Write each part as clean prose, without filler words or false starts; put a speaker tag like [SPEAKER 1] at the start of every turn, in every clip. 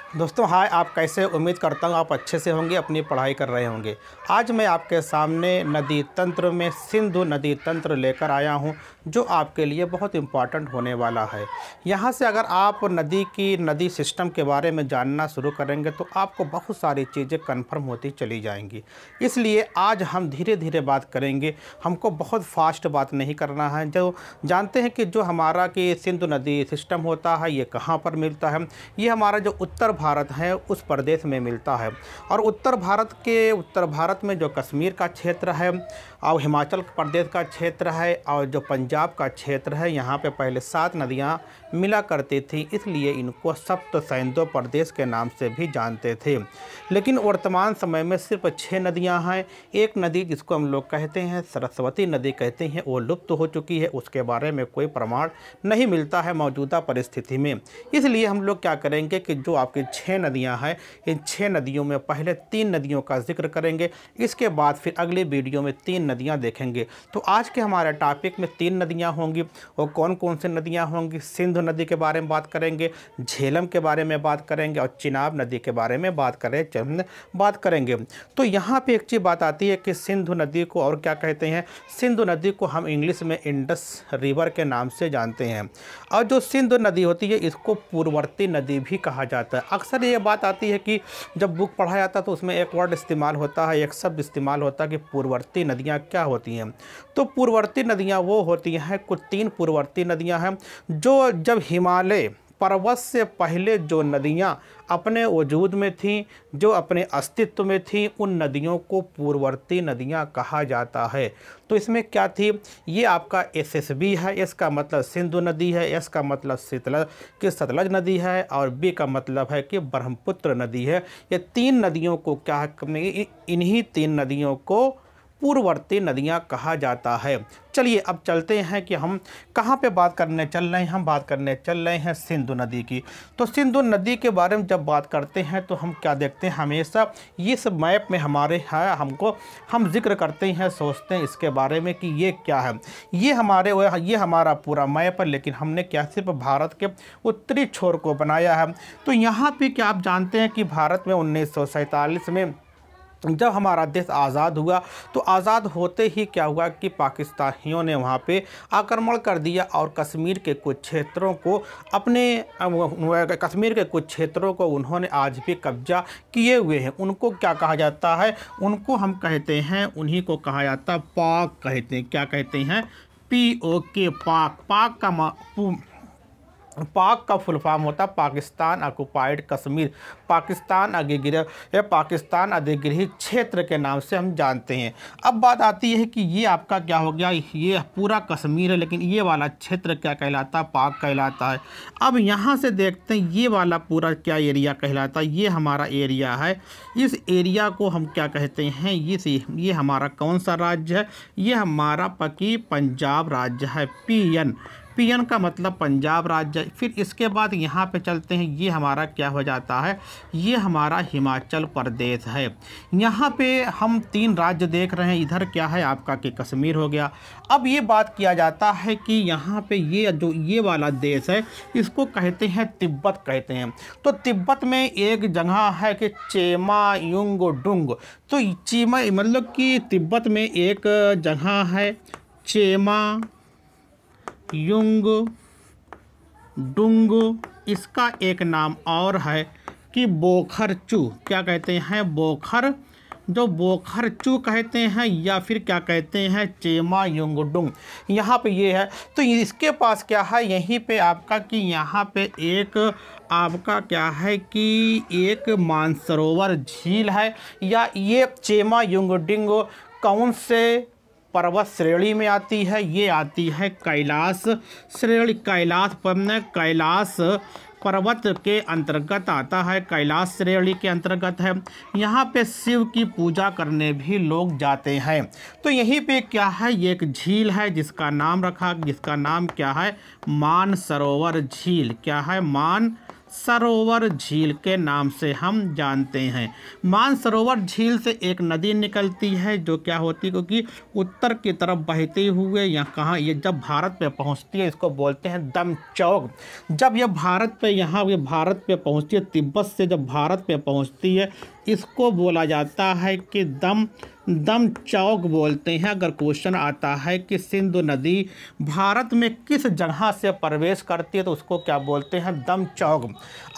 [SPEAKER 1] दोस्तों हाय, आप कैसे? उम्मीद करता हूँ आप अच्छे से होंगे, अपनी पढ़ाई कर रहे होंगे। आज मैं आपके सामने नदी तंत्र में सिंधु नदी तंत्र लेकर आया हूँ, जो आपके लिए बहुत इम्पॉर्टेंट होने वाला है। यहाँ से अगर आप नदी सिस्टम के बारे में जानना शुरू करेंगे तो आपको बहुत सारी चीज़ें कन्फर्म होती चली जाएंगी। इसलिए आज हम धीरे धीरे बात करेंगे, हमको बहुत फास्ट बात नहीं करना है। जो जानते हैं कि जो हमारा कि सिंधु नदी सिस्टम होता है, ये कहाँ पर मिलता है? ये हमारा जो उत्तर भारत है उस प्रदेश में मिलता है। और उत्तर भारत में जो कश्मीर का क्षेत्र है और हिमाचल प्रदेश का क्षेत्र है और जो पंजाब का क्षेत्र है, यहाँ पे पहले 7 नदियाँ मिला करती थी, इसलिए इनको सप्त सिंधु प्रदेश के नाम से भी जानते थे। लेकिन वर्तमान समय में सिर्फ 6 नदियाँ हैं। एक नदी जिसको हम लोग कहते हैं सरस्वती नदी कहते हैं, वो लुप्त हो चुकी है, उसके बारे में कोई प्रमाण नहीं मिलता है मौजूदा परिस्थिति में। इसलिए हम लोग क्या करेंगे कि जो आपकी 6 नदियाँ हैं, इन 6 नदियों में पहले 3 नदियों का जिक्र करेंगे, इसके बाद फिर अगली वीडियो में 3 नदियाँ देखेंगे। तो आज के हमारे टॉपिक में 3 नदियाँ होंगी। और कौन कौन सी नदियाँ होंगी? सिंधु नदी के बारे में बात करेंगे, झेलम के बारे में बात करेंगे और चिनाब नदी के बारे में बात करेंगे। तो यहाँ पे एक चीज़ बात आती है कि सिंधु नदी को और क्या कहते हैं? सिंधु नदी को हम इंग्लिश में इंडस रिवर के नाम से जानते हैं। और जो सिंधु नदी होती है इसको पूर्ववर्ती नदी भी कहा जाता है। अक्सर ये बात आती है कि जब बुक पढ़ा जाता है तो उसमें एक वर्ड इस्तेमाल होता है, एक शब्द इस्तेमाल होता है कि पूर्ववर्ती नदियाँ क्या होती हैं। तो पूर्ववर्ती नदियाँ वो होती हैं, कुछ 3 पूर्ववर्ती नदियाँ हैं जो जब हिमालय पर्वत से पहले जो नदियाँ अपने वजूद में थीं, जो अपने अस्तित्व में थीं, उन नदियों को पूर्ववर्ती नदियाँ कहा जाता है। तो इसमें क्या थी? ये आपका SSB है, एस का मतलब सिंधु नदी है, एस का मतलब सतलज नदी है और बी का मतलब है कि ब्रह्मपुत्र नदी है। ये 3 नदियों को क्या, इन्हीं 3 नदियों को पूर्ववर्ती नदियाँ कहा जाता है। चलिए अब चलते हैं कि हम कहाँ पे बात करने चल रहे हैं। हम बात करने चल रहे हैं सिंधु नदी की। तो सिंधु नदी के बारे में जब बात करते हैं तो हम क्या देखते हैं? हमेशा इस मैप में हमारे है, हम जिक्र करते हैं, सोचते हैं इसके बारे में कि ये क्या है। ये हमारा पूरा मैप है, लेकिन हमने क्या सिर्फ भारत के उत्तरी छोर को बनाया है। तो यहाँ पर क्या आप जानते हैं कि भारत में 1947 में जब हमारा देश आज़ाद हुआ तो आज़ाद होते ही क्या हुआ कि पाकिस्तानियों ने वहाँ पे आक्रमण कर दिया और कश्मीर के कुछ क्षेत्रों को उन्होंने आज भी कब्जा किए हुए हैं। उनको क्या कहा जाता है? उनको हम कहते हैं, उन्हीं को कहा जाता है पाक कहते हैं। क्या कहते हैं? POK, पाक। पाक का फुल फॉर्म होता है पाकिस्तान ऑक्युपाइड कश्मीर, पाकिस्तान अधिगृहित क्षेत्र के नाम से हम जानते हैं। अब बात आती है कि ये आपका क्या हो गया? ये पूरा कश्मीर है, लेकिन ये वाला क्षेत्र क्या कहलाता है? पाक कहलाता है। अब यहाँ से देखते हैं ये वाला पूरा क्या एरिया कहलाता है? ये हमारा एरिया है। इस एरिया को हम क्या कहते हैं? ये हमारा कौन सा राज्य है? ये हमारा पंजाब राज्य है। PN का मतलब पंजाब राज्य। फिर इसके बाद यहाँ पे चलते हैं, ये हमारा क्या हो जाता है? ये हमारा हिमाचल प्रदेश है। यहाँ पे हम 3 राज्य देख रहे हैं। इधर क्या है आपका कि कश्मीर हो गया। अब ये बात किया जाता है कि यहाँ पे ये वाला देश है, इसको कहते हैं तिब्बत कहते हैं। तो तिब्बत में एक जगह है कि चेमायुंगडुंग। तो चीमा मतलब कि तिब्बत में एक जगह है चेमायुंगडुंग, इसका एक नाम और है कि बोखरचू। क्या कहते हैं? बोखरचू कहते हैं, या फिर क्या कहते हैं? चेमायुंगडुंग। यहाँ पे ये है। तो इसके पास क्या है? यहीं पे आपका कि यहाँ पे एक आपका क्या है कि एक मानसरोवर झील है। या ये चेमायुंगडुंग कौन से पर्वत श्रेणी में आती है? ये आती है कैलाश श्रेणी, कैलाश पर्वत के अंतर्गत आता है, कैलाश श्रेणी के अंतर्गत है। यहाँ पे शिव की पूजा करने भी लोग जाते हैं। तो यहीं पे क्या है? ये एक झील है जिसका नाम क्या है? मानसरोवर झील। क्या है? मानसरोवर झील के नाम से हम जानते हैं। मानसरोवर झील से एक नदी निकलती है जो क्या होती है, क्योंकि उत्तर की तरफ बहते हुए यहाँ कहाँ ये जब भारत पे पहुँचती है इसको बोलते हैं दमचौक। जब ये भारत पे पहुँचती है, तिब्बत से जब भारत पे पहुँचती है इसको बोला जाता है कि दमचौक बोलते हैं। अगर क्वेश्चन आता है कि सिंधु नदी भारत में किस जगह से प्रवेश करती है तो उसको क्या बोलते हैं, दमचौक।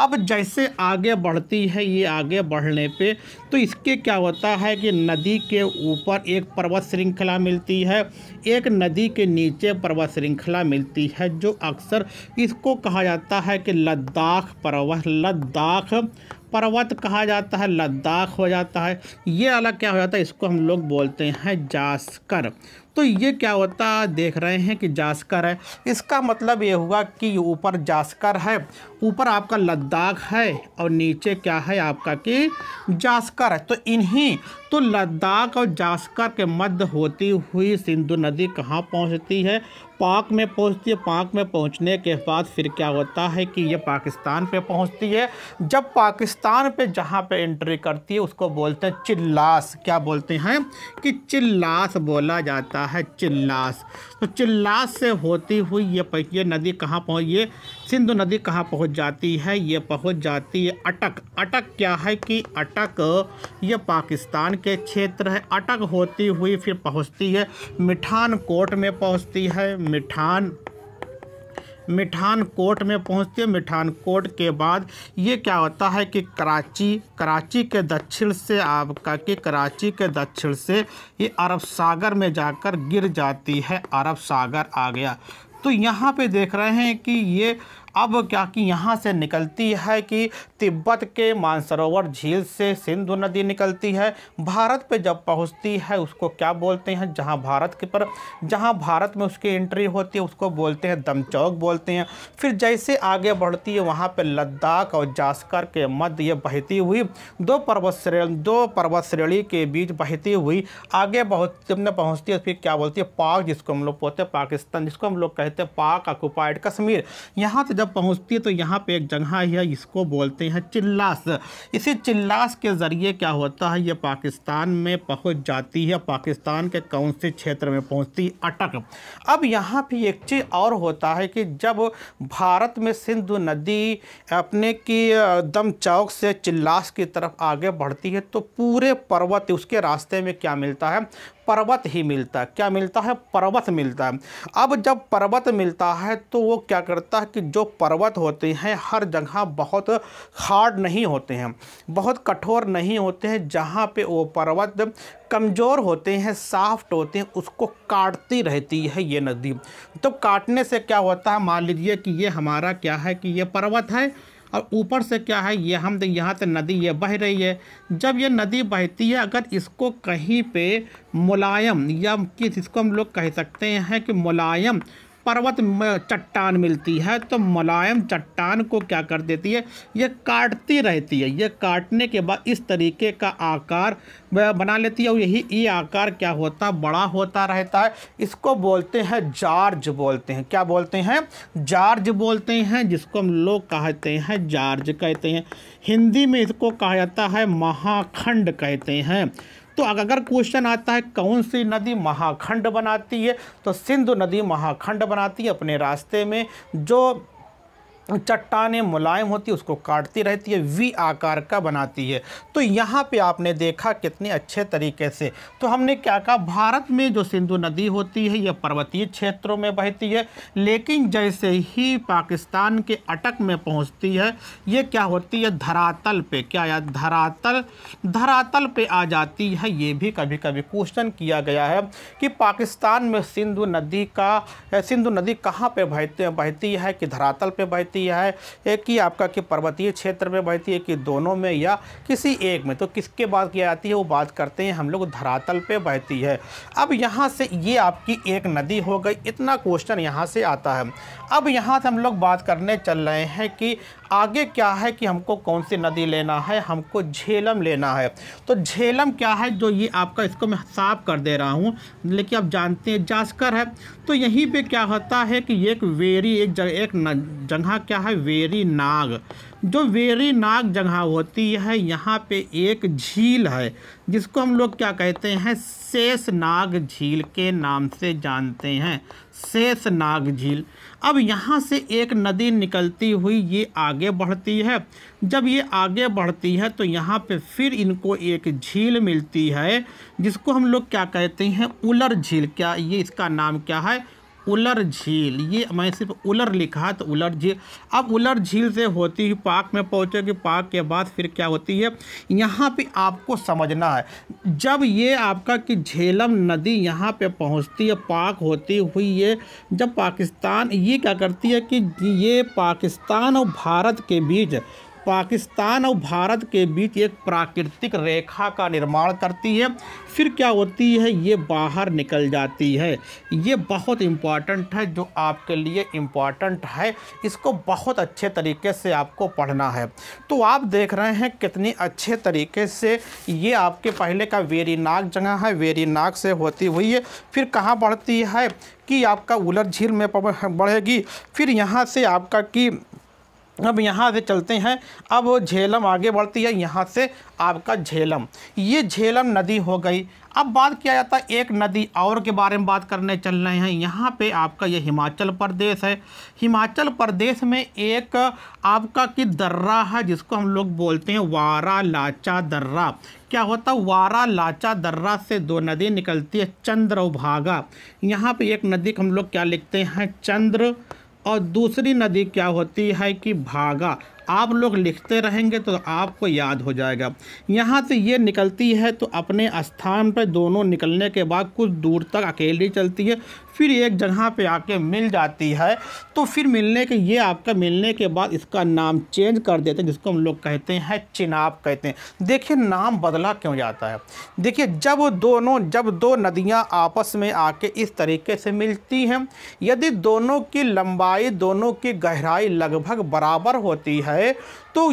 [SPEAKER 1] अब जैसे आगे बढ़ती है ये, आगे बढ़ने पे तो इसके क्या होता है कि नदी के ऊपर एक पर्वत श्रृंखला मिलती है, एक नदी के नीचे पर्वत श्रृंखला मिलती है जो अक्सर इसको कहा जाता है कि लद्दाख पर्वत कहा जाता है, लद्दाख हो जाता है। ये अलग क्या हो जाता है, इसको हम लोग बोलते हैं जास्कर। तो ये क्या होता है, देख रहे हैं कि जास्कर है, इसका मतलब ये हुआ कि ऊपर जास्कर है, ऊपर आपका लद्दाख है और नीचे क्या है आपका कि जास्कर है। तो लद्दाख और जास्कर के मध्य होती हुई सिंधु नदी कहाँ पहुँचती है, पाक में पहुँचती है। पाक में पहुँचने के बाद फिर क्या होता है कि ये पाकिस्तान पे पहुँचती है। जब पाकिस्तान पे जहाँ पे एंट्री करती है उसको बोलते हैं चिल्लास। क्या बोलते हैं कि चिल्लास बोला जाता है, चिल्लास। तो चिल्लास से होती हुई ये नदी कहाँ पहुँच, ये सिंधु नदी कहाँ पहुँच जाती है, ये पहुँच जाती है अटक। अटक क्या है कि अटक ये पाकिस्तान के क्षेत्र है। अटक होती हुई फिर पहुँचती है मिठानकोट में पहुँचती है, मिठानकोट में पहुँचती है। मिठानकोट के बाद ये क्या होता है कि कराची के दक्षिण से आपका कि कराची के दक्षिण से ये अरब सागर में जाकर गिर जाती है, अरब सागर आ गया। तो यहाँ पे देख रहे हैं कि ये अब क्या कि यहाँ से निकलती है कि तिब्बत के मानसरोवर झील से सिंधु नदी निकलती है, भारत पे जब पहुँचती है उसको क्या बोलते हैं, जहाँ भारत में उसकी एंट्री होती है उसको बोलते हैं दमचौक बोलते हैं। फिर जैसे आगे बढ़ती है वहाँ पे लद्दाख और जास्कर के मध्य ये बहती हुई दो पर्वत श्रेणी के बीच बहती हुई आगे पहुँचती है फिर क्या बोलती है पाक, जिसको हम लोग बोलते हैं पाकिस्तान, जिसको हम लोग कहते हैं पाक ऑक्युपाइड कश्मीर। यहाँ से जब पहुँचती है तो यहाँ पे एक जगह है, इसको बोलते हैं चिल्लास। इसी चिल्लास के ज़रिए क्या होता है, ये पाकिस्तान में पहुँच जाती है। पाकिस्तान के कौन से क्षेत्र में पहुँचती है, अटक। अब यहाँ पे एक चीज़ और होता है कि जब भारत में सिंधु नदी अपने की दमचौक से चिल्लास की तरफ आगे बढ़ती है तो पूरे पर्वत उसके रास्ते में क्या मिलता है, पर्वत ही मिलता है। क्या मिलता है, पर्वत मिलता है। अब जब पर्वत मिलता है तो वो क्या करता है कि जो पर्वत होते हैं हर जगह बहुत हार्ड नहीं होते हैं, बहुत कठोर नहीं होते हैं। जहाँ पे वो पर्वत कमज़ोर होते हैं, सॉफ्ट होते हैं, उसको काटती रहती है ये नदी। तो काटने से क्या होता है, मान लीजिए कि ये हमारा क्या है कि ये पर्वत है और ऊपर से क्या है ये हम यहाँ से नदी ये बह रही है। जब ये नदी बहती है अगर इसको कहीं पे मुलायम या इसको हम लोग कह सकते हैं कि मुलायम पर्वत चट्टान मिलती है तो मुलायम चट्टान को क्या कर देती है, ये काटती रहती है। ये काटने के बाद इस तरीके का आकार बना लेती है और ये आकार क्या होता है, बड़ा होता रहता है। इसको बोलते हैं जार्ज बोलते हैं। क्या बोलते हैं, जार्ज बोलते हैं, जिसको हम लोग कहते हैं जार्ज कहते हैं। हिंदी में इसको कहा जाता है महाखंड कहते हैं। तो अगर क्वेश्चन आता है कौन सी नदी महाखंड बनाती है तो सिंधु नदी महाखंड बनाती है। अपने रास्ते में जो चट्टानें मुलायम होती है उसको काटती रहती है, वी आकार का बनाती है। तो यहाँ पे आपने देखा कितने अच्छे तरीके से। तो हमने क्या कहा, भारत में जो सिंधु नदी होती है ये पर्वतीय क्षेत्रों में बहती है, लेकिन जैसे ही पाकिस्तान के अटक में पहुँचती है ये क्या होती है, धरातल पे, क्या याद, धरातल पे आ जाती है। ये भी कभी कभी क्वेश्चन किया गया है कि पाकिस्तान में सिंधु नदी कहाँ पे बहती है, कि धरातल पे बहती है, एक ही आपका कि पर्वतीय क्षेत्र में बहती है, कि दोनों में या किसी एक में। तो किसके बात की जाती है, वो बात करते हैं हम लोग धरातल पे बहती है। अब यहाँ से ये आपकी एक नदी हो गई, इतना क्वेश्चन यहाँ से आता है। अब यहाँ से हम लोग बात करने चल रहे हैं कि आगे क्या है कि हमको कौन सी नदी लेना है, हमको झेलम लेना है। तो झेलम क्या है, जो ये आपका, इसको मैं साफ कर दे रहा हूँ लेकिन आप जानते हैं जास्कर है। तो यहीं पे क्या होता है कि एक जगह क्या है, वेरी नाग। जो वेरी नाग जगह होती है, यहाँ पे एक झील है जिसको हम लोग क्या कहते हैं, शेषनाग झील के नाम से जानते हैं, शेषनाग झील। अब यहाँ से एक नदी निकलती हुई ये आगे बढ़ती है। जब ये आगे बढ़ती है तो यहाँ पे फिर इनको एक झील मिलती है जिसको हम लोग क्या कहते हैं, उलर झील। क्या ये इसका नाम क्या है, उलर झील। ये मैं सिर्फ उलर लिखा है तो उलर झील। अब उलर झील से होती ही पाक में पहुँचेगी। पाक के बाद फिर क्या होती है, यहाँ पे आपको समझना है, जब ये आपका कि झेलम नदी यहाँ पे पहुँचती है पाक होती हुई, ये जब पाकिस्तान, ये क्या करती है कि ये पाकिस्तान और भारत के बीच, पाकिस्तान और भारत के बीच एक प्राकृतिक रेखा का निर्माण करती है। फिर क्या होती है, ये बाहर निकल जाती है। ये बहुत इम्पॉर्टेंट है, जो आपके लिए इम्पॉर्टेंट है, इसको बहुत अच्छे तरीके से आपको पढ़ना है। तो आप देख रहे हैं कितनी अच्छे तरीके से ये आपके पहले का वेरीनाग जगह है, वेरीनाग से होती हुई है, फिर कहाँ बढ़ती है कि आपका उलर झील में बढ़ेगी। फिर यहाँ से आपका कि अब यहाँ से चलते हैं, अब वो झेलम आगे बढ़ती है, यहाँ से आपका झेलम, ये झेलम नदी हो गई। अब बात किया जाता है एक नदी और के बारे में बात करने चल रहे हैं। यहाँ पे आपका ये हिमाचल प्रदेश है। हिमाचल प्रदेश में एक आपका कि दर्रा है जिसको हम लोग बोलते हैं वारा लाचा दर्रा। क्या होता है, वारा लाचा दर्रा से दो नदी निकलती है, चंद्र और भागा। यहाँ पे एक नदी को हम लोग क्या लिखते हैं, चंद्र, और दूसरी नदी क्या होती है कि भागा। आप लोग लिखते रहेंगे तो आपको याद हो जाएगा। यहाँ से ये निकलती है तो अपने स्थान पर दोनों निकलने के बाद कुछ दूर तक अकेली चलती है, फिर एक जगह पे आके मिल जाती है। तो फिर मिलने के, ये आपका मिलने के बाद इसका नाम चेंज कर देते हैं जिसको हम लोग कहते हैं चिनाब कहते हैं। देखिए नाम बदला क्यों जाता है, देखिए जब दो नदियाँ आपस में आके इस तरीके से मिलती हैं, यदि दोनों की लंबाई, दोनों की गहराई लगभग बराबर होती है, तो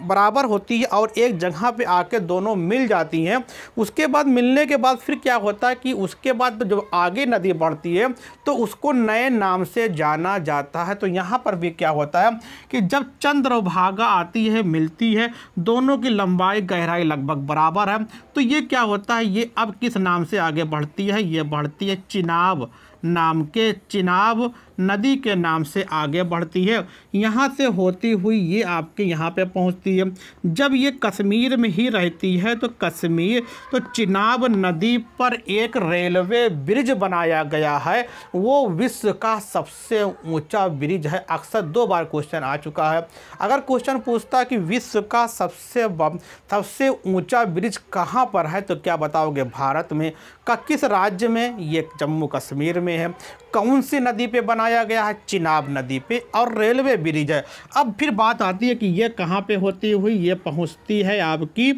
[SPEAKER 1] बराबर होती है और एक जगह पे आके दोनों मिल जाती हैं, उसके बाद मिलने के बाद फिर क्या होता है कि उसके बाद जब आगे नदी बढ़ती है तो उसको नए नाम से जाना जाता है। तो यहाँ पर भी क्या होता है कि जब चंद्र भागा आती है, मिलती है, दोनों की लंबाई गहराई लगभग बराबर है, तो ये क्या होता है, ये अब किस नाम से आगे बढ़ती है, ये बढ़ती है चिनाब नाम के, चिनाब नदी के नाम से आगे बढ़ती है। यहाँ से होती हुई ये आपके यहाँ पे पहुँचती है। जब ये कश्मीर में ही रहती है तो कश्मीर, तो चिनाब नदी पर एक रेलवे ब्रिज बनाया गया है, वो विश्व का सबसे ऊंचा ब्रिज है। अक्सर 2 बार क्वेश्चन आ चुका है। अगर क्वेश्चन पूछता है कि विश्व का सबसे ऊंचा ब्रिज कहाँ पर है, तो क्या बताओगे, भारत में का किस राज्य में, ये जम्मू कश्मीर में है। कौन सी नदी पे बनाया गया है, चिनाब नदी पे, और रेलवे ब्रिज है। अब फिर बात आती है कि ये कहाँ पे होती हुई, ये पहुँचती है आपकी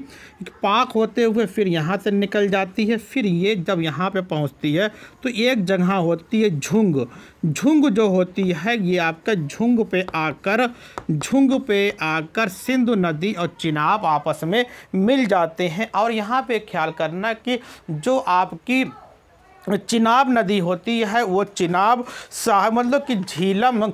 [SPEAKER 1] पाक होते हुए, फिर यहाँ से निकल जाती है। फिर ये जब यहाँ पे पहुँचती है तो एक जगह होती है झुंग। झुंग जो होती है ये आपका झुंग पे आकर सिंधु नदी और चिनाब आपस में मिल जाते हैं। और यहाँ पे ख्याल करना कि जो आपकी चिनाब नदी होती है वो चिनाब मतलब कि झेलम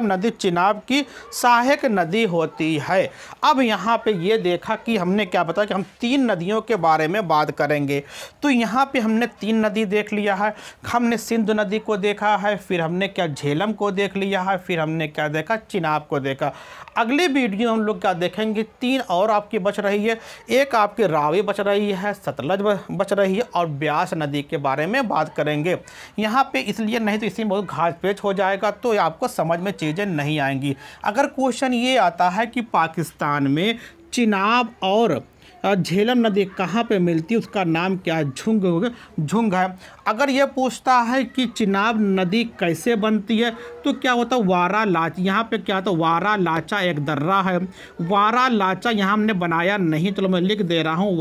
[SPEAKER 1] नदी चिनाब की सहायक नदी होती है। अब यहाँ पे ये देखा कि हमने क्या बताया कि हम 3 नदियों के बारे में बात करेंगे। तो यहाँ पे हमने 3 नदी देख लिया है, हमने सिंधु नदी को देखा है, फिर हमने क्या झेलम को देख लिया है, फिर हमने क्या देखा, चिनाब को देखा। अगली वीडियो हम लोग क्या देखेंगे, 3 और आपकी बच रही है, एक आपकी रावी बच रही है, सतलज बच रही है, और ब्यास नदी के बारे में बात करेंगे। यहाँ पे इसलिए नहीं तो इसी में बहुत घास पेच हो जाएगा, तो आपको समझ में चीज़ें नहीं आएंगी। अगर क्वेश्चन ये आता है कि पाकिस्तान में चिनाब और झेलम नदी कहाँ पे मिलती है, उसका नाम क्या है, झुंग है। अगर ये पूछता है कि चिनाब नदी कैसे बनती है, तो क्या होता है, वारा लाचा, यहाँ पे क्या होता है, वारा लाचा एक दर्रा है। वारा लाचा यहाँ हमने बनाया नहीं, चलो मैं लिख दे रहा हूँ,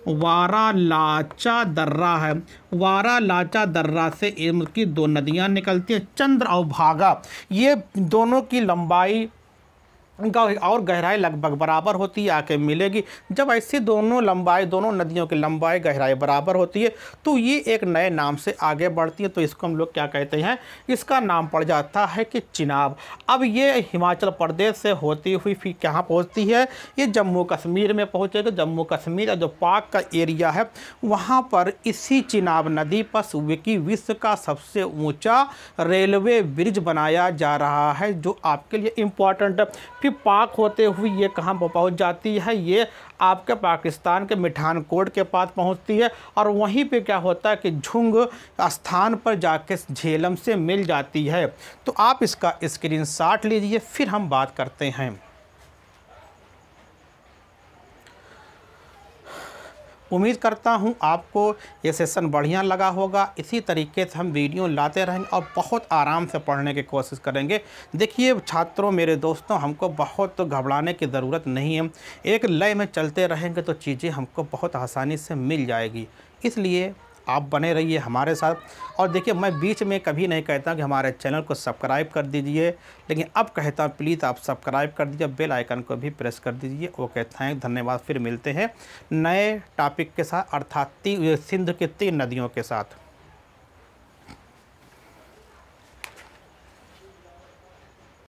[SPEAKER 1] वारा लाचा दर्रा है। वारा लाचा दर्रा से इनकी 2 नदियाँ निकलती हैं, चंद्र और भागा। ये दोनों की लंबाई और गहराई लगभग बराबर होती है, आके मिलेगी। जब ऐसी दोनों लंबाई, दोनों नदियों की लंबाई गहराई बराबर होती है तो ये एक नए नाम से आगे बढ़ती है। तो इसको हम लोग क्या कहते हैं, इसका नाम पड़ जाता है कि चिनाब। अब ये हिमाचल प्रदेश से होती हुई फिर कहाँ पहुँचती है, ये जम्मू कश्मीर में पहुँचेगी। जम्मू कश्मीर जो पाक का एरिया है वहाँ पर इसी चिनाब नदी पर विश्व का सबसे ऊँचा रेलवे ब्रिज बनाया जा रहा है, जो आपके लिए इम्पोर्टेंट है। फिर पाक होते हुए ये कहाँ पहुँच जाती है, ये आपके पाकिस्तान के मिठानकोट के पास पहुँचती है और वहीं पे क्या होता है कि झुंग स्थान पर जाके झेलम से मिल जाती है। तो आप इसका स्क्रीनशॉट लीजिए, फिर हम बात करते हैं। उम्मीद करता हूं आपको ये सेशन बढ़िया लगा होगा। इसी तरीके से हम वीडियो लाते रहेंगे और बहुत आराम से पढ़ने की कोशिश करेंगे। देखिए छात्रों, मेरे दोस्तों, हमको बहुत घबराने की ज़रूरत नहीं है। एक लय में चलते रहेंगे तो चीज़ें हमको बहुत आसानी से मिल जाएगी। इसलिए आप बने रहिए हमारे साथ। और देखिए, मैं बीच में कभी नहीं कहता कि हमारे चैनल को सब्सक्राइब कर दीजिए, लेकिन अब कहता हूँ प्लीज़ आप सब्सक्राइब कर दीजिए, बेल आइकन को भी प्रेस कर दीजिए। ओके, थैंक, धन्यवाद। फिर मिलते हैं नए टॉपिक के साथ, अर्थात सिंध की 3 नदियों के साथ।